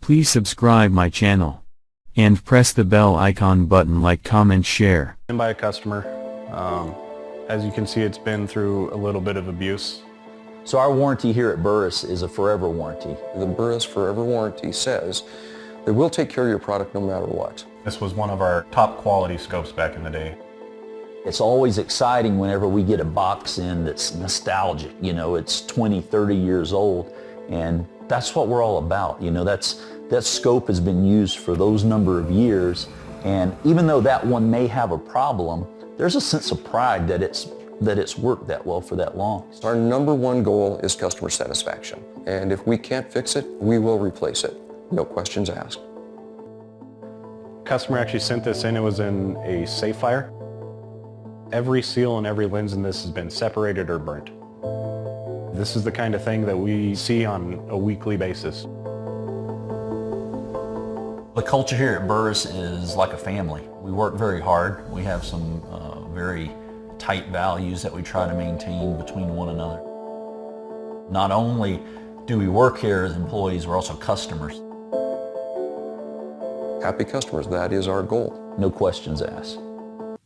Please subscribe my channel and press the bell icon button, like, comment, share. And by a customer. As you can see, it's been through a little bit of abuse. So our warranty here at Burris is a forever warranty. The Burris Forever Warranty says that we'll take care of your product no matter what. This was one of our top quality scopes back in the day. It's always exciting whenever we get a box in that's nostalgic. You know, it's 20, 30 years old, and that's what we're all about. You know, that scope has been used for those number of years, and even though that one may have a problem, there's a sense of pride that it's worked that well for that long. Our number one goal is customer satisfaction, and if we can't fix it, we will replace it. No questions asked. Customer actually sent this in. It was in a safe fire. Every seal and every lens in this has been separated or burnt. This is the kind of thing that we see on a weekly basis. The culture here at Burris is like a family. We work very hard. We have some very tight values that we try to maintain between one another. Not only do we work here as employees, we're also customers. Happy customers, that is our goal. No questions asked.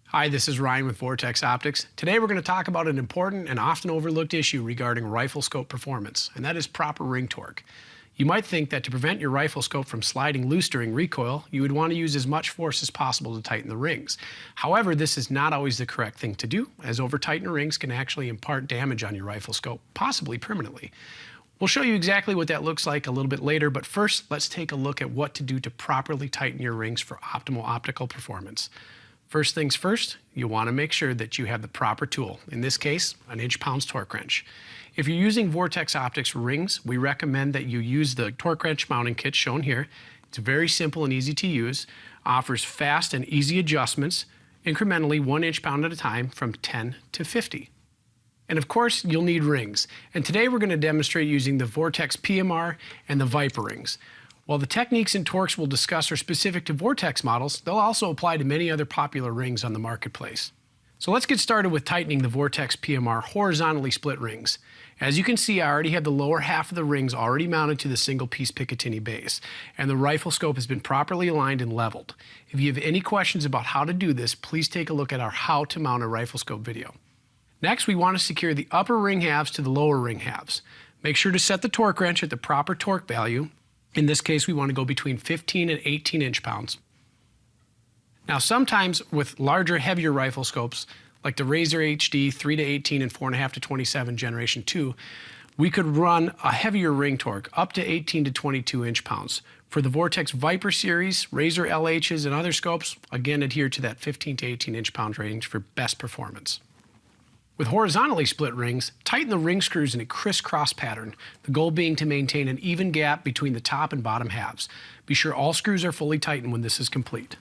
Hi, this is Ryan with Vortex Optics. Today we're going to talk about an important and often overlooked issue regarding rifle scope performance, and that is proper ring torque. You might think that to prevent your rifle scope from sliding loose during recoil, you would want to use as much force as possible to tighten the rings. However, this is not always the correct thing to do, as over-tightened rings can actually impart damage on your rifle scope, possibly permanently. We'll show you exactly what that looks like a little bit later, but first let's take a look at what to do to properly tighten your rings for optimal optical performance. First things first, you want to make sure that you have the proper tool, in this case, an inch-pounds torque wrench. If you're using Vortex Optics rings, we recommend that you use the torque wrench mounting kit shown here. It's very simple and easy to use, offers fast and easy adjustments, incrementally 1 inch-pound at a time from 10 to 50. And of course, you'll need rings. And today we're going to demonstrate using the Vortex PMR and the Viper rings. While the techniques and torques we'll discuss are specific to Vortex models, they'll also apply to many other popular rings on the marketplace. So let's get started with tightening the Vortex PMR horizontally split rings. As you can see, I already have the lower half of the rings already mounted to the single piece Picatinny base, and the rifle scope has been properly aligned and leveled. If you have any questions about how to do this, please take a look at our How to Mount a Rifle Scope video. Next, we want to secure the upper ring halves to the lower ring halves. Make sure to set the torque wrench at the proper torque value. In this case, we want to go between 15 and 18 inch-pounds. Now, sometimes with larger, heavier rifle scopes, like the Razor HD 3 to 18 and 4.5 to 27 Generation 2, we could run a heavier ring torque up to 18 to 22 inch-pounds. For the Vortex Viper series, Razor LHs, and other scopes, again adhere to that 15 to 18 inch-pound range for best performance. With horizontally split rings, tighten the ring screws in a crisscross pattern, the goal being to maintain an even gap between the top and bottom halves. Be sure all screws are fully tightened when this is complete.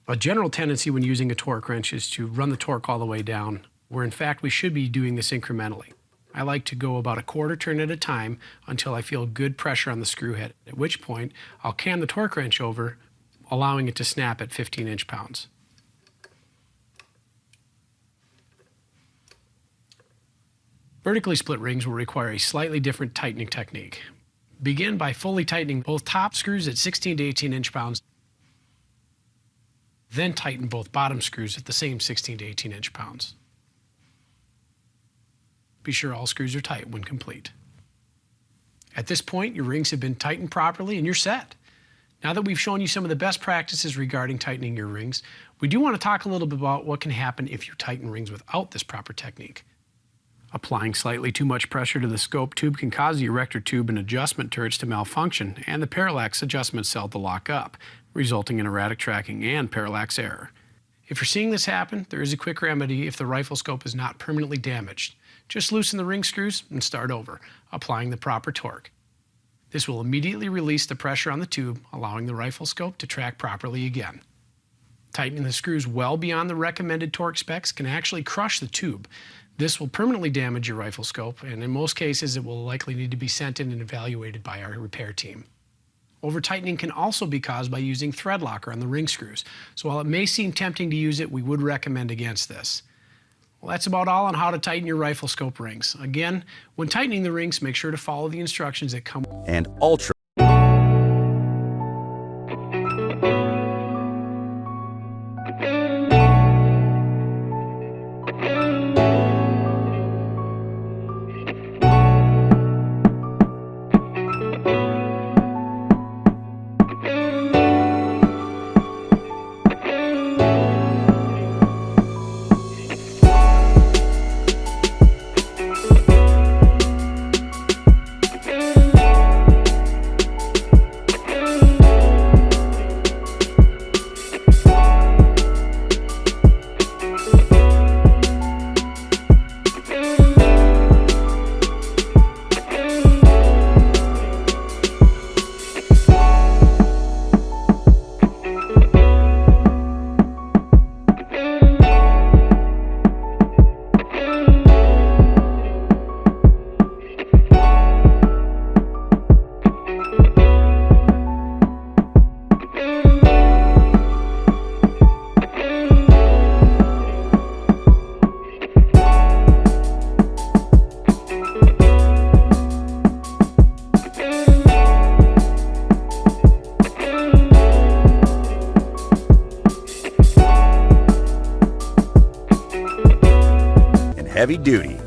A general tendency when using a torque wrench is to run the torque all the way down, where in fact we should be doing this incrementally. I like to go about a quarter turn at a time until I feel good pressure on the screw head, at which point I'll cam the torque wrench over, allowing it to snap at 15 inch-pounds. Vertically split rings will require a slightly different tightening technique. Begin by fully tightening both top screws at 16 to 18 inch-pounds, then tighten both bottom screws at the same 16 to 18 inch-pounds. Be sure all screws are tight when complete. At this point, your rings have been tightened properly and you're set. Now that we've shown you some of the best practices regarding tightening your rings, we do want to talk a little bit about what can happen if you tighten rings without this proper technique. Applying slightly too much pressure to the scope tube can cause the erector tube and adjustment turrets to malfunction and the parallax adjustment cell to lock up, resulting in erratic tracking and parallax error. If you're seeing this happen, there is a quick remedy if the rifle scope is not permanently damaged. Just loosen the ring screws and start over, applying the proper torque. This will immediately release the pressure on the tube, allowing the rifle scope to track properly again. Tightening the screws well beyond the recommended torque specs can actually crush the tube. This will permanently damage your rifle scope, and in most cases it will likely need to be sent in and evaluated by our repair team. Over-tightening can also be caused by using thread locker on the ring screws, so while it may seem tempting to use it, we would recommend against this. Well, that's about all on how to tighten your rifle scope rings. Again, when tightening the rings, make sure to follow the instructions that come. And ultra. Heavy duty.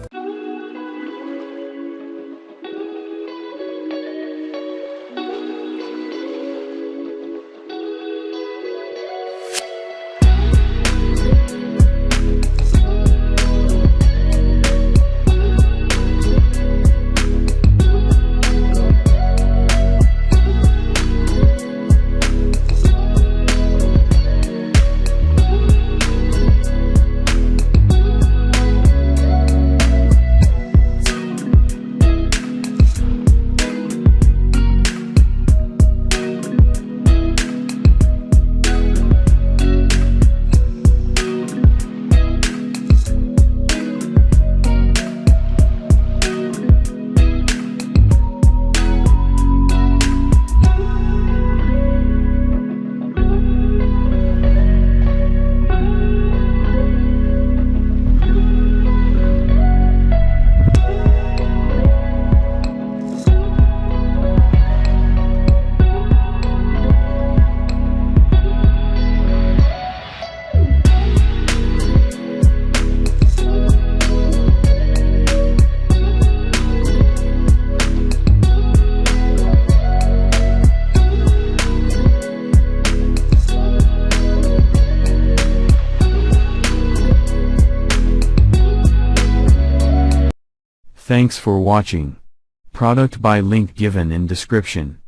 Thanks for watching. Product by link given in description.